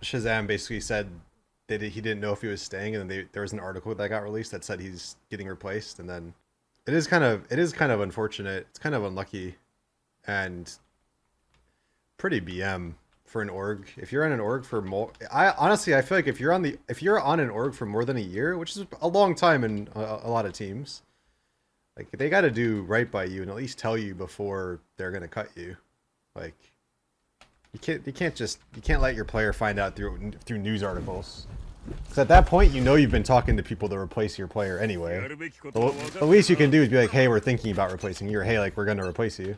ShahZaM basically said that he didn't know if he was staying, and then there was an article that got released that said he's getting replaced, and then it is kind of unfortunate. It's kind of unlucky and pretty BM for an org. If you're on an org for more, I honestly I feel like if you're on an org for more than a year, which is a long time in a lot of teams, like they got to do right by you and at least tell you before they're gonna cut you. Like you can't let your player find out through news articles. Because at that point, you know you've been talking to people to replace your player anyway. The least you can do is be like, hey, we're thinking about replacing you, or hey, like, we're going to replace you.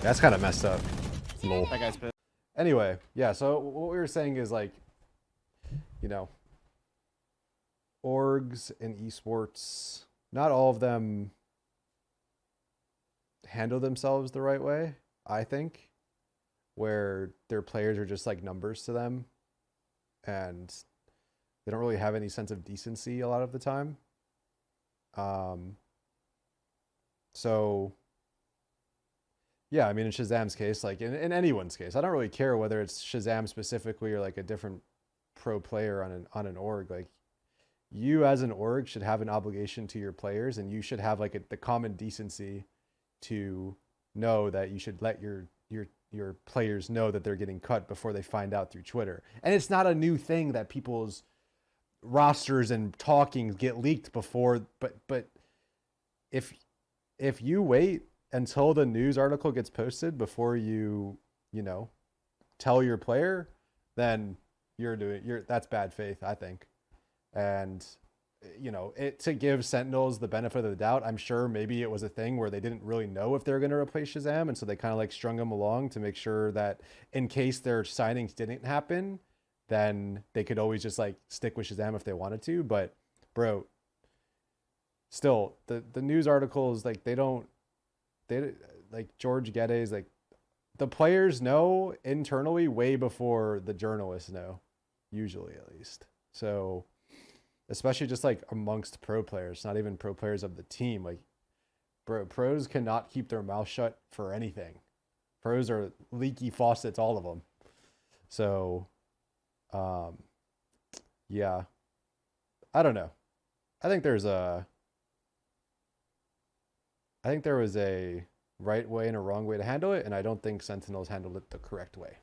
That's kind of messed up. Lol. That guy's pissed. Anyway, yeah, so what we were saying is, like, you know, orgs and esports, not all of them handle themselves the right way, I think, where their players are just like numbers to them, and they don't really have any sense of decency a lot of the time. So yeah, I mean, in ShahZaM's case, like in anyone's case, I don't really care whether it's ShahZaM specifically or like a different pro player on an org. Like, you as an org should have an obligation to your players, and you should have like the common decency to know that you should let your players know that they're getting cut before they find out through Twitter. And it's not a new thing that people's rosters and talkings get leaked before, but if you wait until the news article gets posted before you tell your player, then that's bad faith, I think. And to give Sentinels the benefit of the doubt, I'm sure maybe it was a thing where they didn't really know if they were going to replace ShahZaM, and so they kind of like strung him along to make sure that in case their signings didn't happen, then they could always just like stick with ShahZaM if they wanted to. But bro, still the news articles, like they like George Geddes, like the players know internally way before the journalists know, usually at least. So especially just like amongst pro players, not even pro players of the team. Like, bro, pros cannot keep their mouth shut for anything. Pros are leaky faucets, all of them. So, yeah, I don't know. I think there was a right way and a wrong way to handle it, and I don't think Sentinels handled it the correct way.